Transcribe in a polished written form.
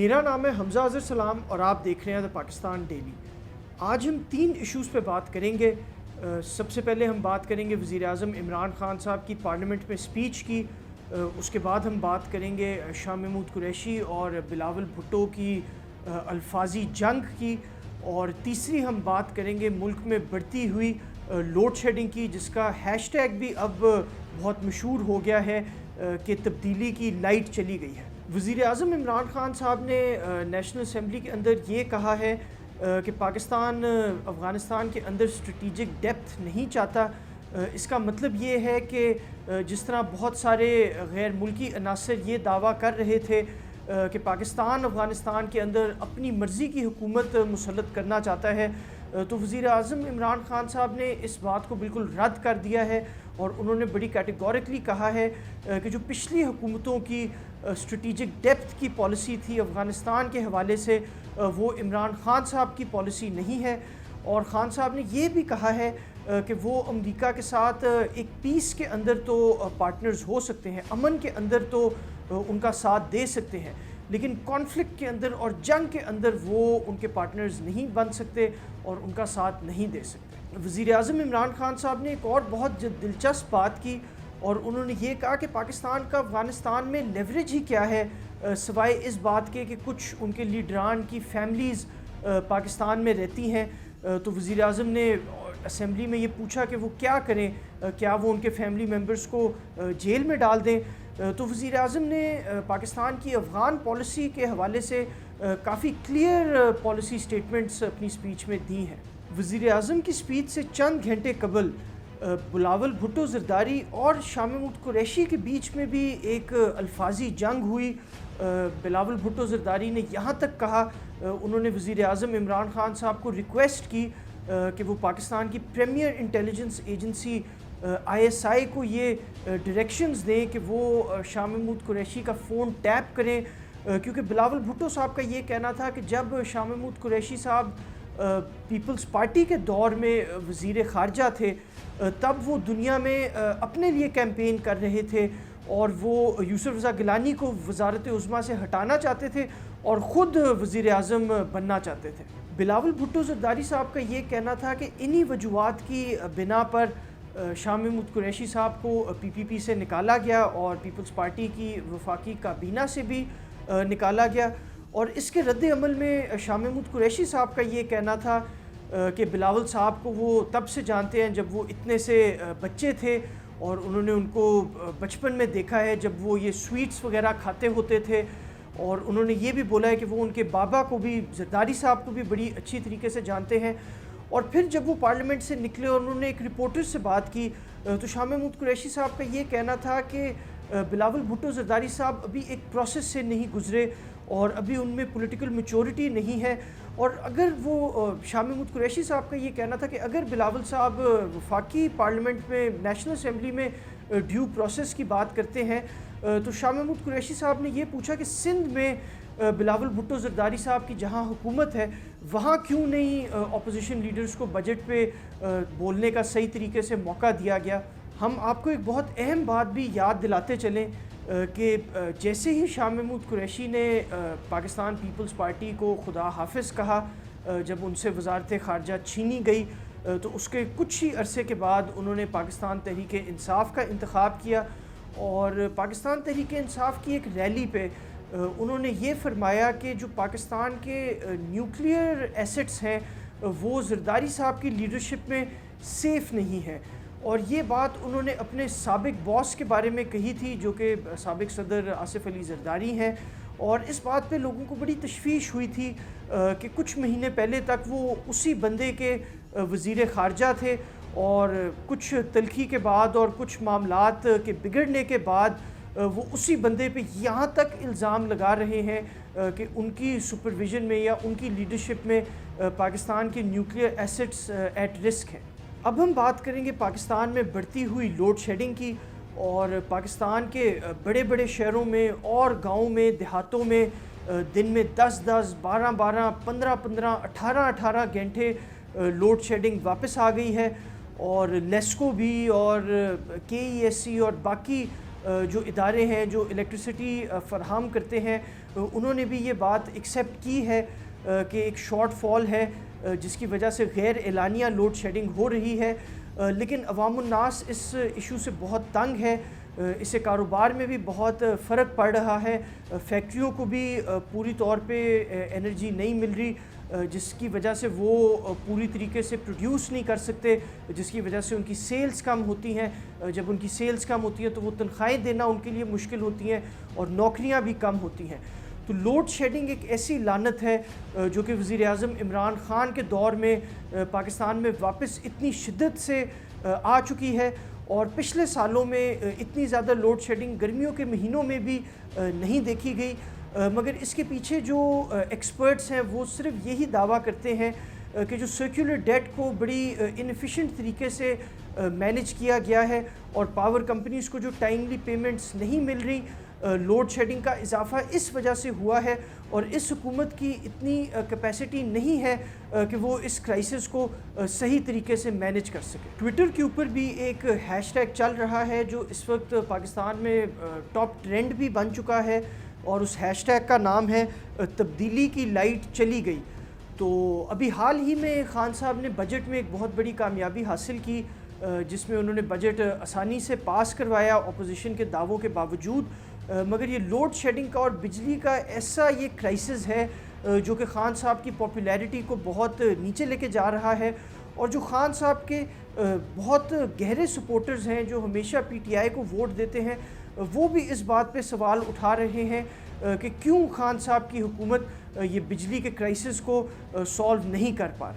मेरा नाम है हमजा अज़हर सलाम और आप देख रहे हैं द पाकिस्तान डेली। आज हम 3 इश्यूज़ पे बात करेंगे। सबसे पहले हम बात करेंगे वज़ीर आज़म इमरान ख़ान साहब की पार्लियामेंट में स्पीच की। उसके बाद हम बात करेंगे शाह महमूद कुरैशी और बिलावल भुट्टो की अल्फाजी जंग की। और तीसरी हम बात करेंगे मुल्क में बढ़ती हुई लोड शेडिंग की, जिसका हैशटैग भी अब बहुत मशहूर हो गया है कि तब्दीली की लाइट चली गई है। वज़ीर आज़म इमरान ख़ान साहब ने नेशनल असम्बली के अंदर ये कहा है कि पाकिस्तान अफ़गानिस्तान के अंदर स्ट्रेटिजिक डेप्थ नहीं चाहता। इसका मतलब ये है कि जिस तरह बहुत सारे गैर मुल्की अनासर ये दावा कर रहे थे कि पाकिस्तान अफ़गानिस्तान के अंदर अपनी मर्ज़ी की हुकूमत मुसल्लत करना चाहता है, तो वज़ीर आज़म इमरान ख़ान साहब ने इस बात को बिल्कुल रद्द कर दिया है। और उन्होंने बड़ी कैटेगोरिकली कहा है कि जो पिछली हुकूमतों की स्ट्रेटिजिक डेप्थ की पॉलिसी थी अफ़गानिस्तान के हवाले से, वो इमरान ख़ान साहब की पॉलिसी नहीं है। और ख़ान साहब ने ये भी कहा है कि वो अमेरिका के साथ एक पीस के अंदर तो पार्टनर्स हो सकते हैं, अमन के अंदर तो उनका साथ दे सकते हैं, लेकिन कॉन्फ्लिक्ट के अंदर और जंग के अंदर वो उनके पार्टनर्स नहीं बन सकते और उनका साथ नहीं दे सकते। वज़ीर आज़म इमरान ख़ान साहब ने एक और बहुत दिलचस्प बात की और उन्होंने ये कहा कि पाकिस्तान का अफ़गानिस्तान में लेवरेज ही क्या है, सिवाय इस बात के कि कुछ उनके लीडरान की फैमिलीज़ पाकिस्तान में रहती हैं। तो वज़ीर आज़म ने असम्बली में ये पूछा कि वो क्या करें, क्या वो उनके फैमिली मेम्बर्स को जेल में डाल दें। तो वज़ीर आज़म ने पाकिस्तान की अफ़गान पॉलिसी के हवाले से काफ़ी क्लियर पॉलिसी स्टेटमेंट्स अपनी स्पीच में दी हैं। वज़ीर आज़म की स्पीच से चंद घंटे कबल बिलावल भुट्टो ज़रदारी और शाह महमूद कुरैशी के बीच में भी एक अल्फाजी जंग हुई। बिलावल भुट्टो ज़रदारी ने यहाँ तक कहा, उन्होंने वज़ीर आज़म इमरान ख़ान साहब को रिक्वेस्ट की कि वो पाकिस्तान की प्रीमियर इंटेलिजेंस एजेंसी ISI को ये डायरेक्शंस दें कि वो शाह महमूद कुरैशी का फ़ोन टैप करें, क्योंकि बिलावल भुट्टो साहब का ये कहना था कि जब शाह महमूद कुरैशी साहब पीपल्स पार्टी के दौर में वज़ीर ख़ारजा थे, तब वो दुनिया में अपने लिए कैंपेन कर रहे थे और वो यूसुफ रज़ा गिलानी को वज़ारत उज़्मा से हटाना चाहते थे और ख़ुद वज़ीर आज़म बनना चाहते थे। बिलावल भुट्टो ज़रदारी साहब का ये कहना था कि इन्हीं वजूहात की बिना पर शाह महमूद कुरैशी साहब को PPP से निकाला गया और पीपल्स पार्टी की वफाकी काबीना से भी निकाला गया। और इसके रद्द अमल में शाह महमूद कुरैशी साहब का ये कहना था कि बिलावल साहब को वो तब से जानते हैं जब वो इतने से बच्चे थे और उन्होंने उनको बचपन में देखा है जब वो ये स्वीट्स वगैरह खाते होते थे। और उन्होंने ये भी बोला है कि वो उनके बाबा को भी, ज़रदारी साहब को भी बड़ी अच्छी तरीके से जानते हैं। और फिर जब वो पार्लियामेंट से निकले और उन्होंने एक रिपोर्टर से बात की, तो शाह महमूद कुरैशी साहब का ये कहना था कि बिलावल भुट्टो ज़रदारी साहब अभी एक प्रोसेस से नहीं गुज़रे और अभी उनमें पॉलिटिकल मैच्योरिटी नहीं है। और अगर वो शाह महमूद कुरैशी साहब का ये कहना था कि अगर बिलावल साहब वफाकी पार्लियामेंट में, नेशनल असम्बली में ड्यू प्रोसेस की बात करते हैं, तो शाह महमूद कुरैशी साहब ने ये पूछा कि सिंध में बिलावल भुट्टो ज़रदारी साहब की जहाँ हुकूमत है, वहाँ क्यों नहीं अपोजिशन लीडर्स को बजट पे बोलने का सही तरीके से मौका दिया गया। हम आपको एक बहुत अहम बात भी याद दिलाते चलें कि जैसे ही शाह महमूद कुरैशी ने पाकिस्तान पीपल्स पार्टी को खुदा हाफिज़ कहा, जब उनसे वज़ारत ख़ारजा छीनी गई, तो उसके कुछ ही अरसे के बाद उन्होंने पाकिस्तान तहरीक इंसाफ का इंतखाब किया। और पाकिस्तान तहरीक इंसाफ की एक रैली पे उन्होंने ये फरमाया कि जो पाकिस्तान के न्यूक्लियर एसेट्स हैं वो ज़रदारी साहब की लीडरशिप में सेफ़ नहीं है। और ये बात उन्होंने अपने साबिक बॉस के बारे में कही थी, जो कि साबिक सदर आसिफ अली ज़रदारी हैं। और इस बात पे लोगों को बड़ी तशवीश हुई थी कि कुछ महीने पहले तक वो उसी बंदे के वज़ीर ख़ारजा थे और कुछ तलखी के बाद और कुछ मामलात के बिगड़ने के बाद वो उसी बंदे पे यहाँ तक इल्ज़ाम लगा रहे हैं कि उनकी सुपरविज़न में या उनकी लीडरशिप में पाकिस्तान के न्यूक्लियर एसेट्स एट रिस्क हैं। अब हम बात करेंगे पाकिस्तान में बढ़ती हुई लोड शेडिंग की। और पाकिस्तान के बड़े बड़े शहरों में और गाँव में, देहातों में दिन में 10-10, 12-12, 15-15, 18-18 घंटे लोड शेडिंग वापस आ गई है। और लेस्को भी और KESC और बाकी جو ادارے ہیں جو الیکٹرسٹی فراہم کرتے ہیں انہوں نے بھی یہ بات ایکسیپٹ کی ہے کہ ایک شارٹ فال ہے جس کی وجہ سے غیر اعلانیہ لوڈ شیڈنگ ہو رہی ہے، لیکن عوام الناس اس ایشو سے بہت تنگ ہے، اس سے کاروبار میں بھی بہت فرق پڑ رہا ہے، فیکٹریوں کو بھی پوری طور پہ انرجی نہیں مل رہی جس کی وجہ سے وہ پوری طریقے سے پروڈیوس نہیں کر سکتے، جس کی وجہ سے ان کی سیلز کم ہوتی ہیں، جب ان کی سیلز کم ہوتی ہیں تو وہ تنخواہیں دینا ان کے لیے مشکل ہوتی ہیں اور نوکریاں بھی کم ہوتی ہیں۔ تو لوڈ شیڈنگ ایک ایسی لعنت ہے جو کہ وزیر اعظم عمران خان کے دور میں پاکستان میں واپس اتنی شدت سے آ چکی ہے، اور پچھلے سالوں میں اتنی زیادہ لوڈ شیڈنگ گرمیوں کے مہینوں میں بھی نہیں دیکھی گئی، مگر اس کے پیچھے جو ایکسپرٹس ہیں وہ صرف یہی دعویٰ کرتے ہیں کہ جو سرکولر ڈیٹ کو بڑی انیفیشینٹ طریقے سے مینیج کیا گیا ہے اور پاور کمپنیز کو جو ٹائملی پیمنٹس نہیں مل رہی، لوڈ شیڈنگ کا اضافہ اس وجہ سے ہوا ہے، اور اس حکومت کی اتنی کیپیسٹی نہیں ہے کہ وہ اس کرائسس کو صحیح طریقے سے مینیج کر سکے۔ ٹویٹر کے اوپر بھی ایک ہیش ٹیگ چل رہا ہے جو اس وقت پاکستان میں ٹاپ ٹرینڈ بھی بن چکا ہے، اور اس ہیش ٹیگ کا نام ہے تبدیلی کی لائٹ چلی گئی۔ تو ابھی حال ہی میں خان صاحب نے بجٹ میں ایک بہت بڑی کامیابی حاصل کی جس میں انہوں نے بجٹ آسانی سے پاس کروایا اپوزیشن کے دعووں کے باوجود، مگر یہ لوڈ شیڈنگ کا اور بجلی کا ایسا یہ کرائسس ہے جو کہ خان صاحب کی پاپولیرٹی کو بہت نیچے لے کے جا رہا ہے، اور جو خان صاحب کے بہت گہرے سپورٹرز ہیں جو ہمیشہ پی ٹی آئی کو ووٹ دیتے ہیں، وہ بھی اس بات پہ سوال اٹھا رہے ہیں کہ کیوں خان صاحب کی حکومت یہ بجلی کے کرائسس کو سالو نہیں کر پا رہے۔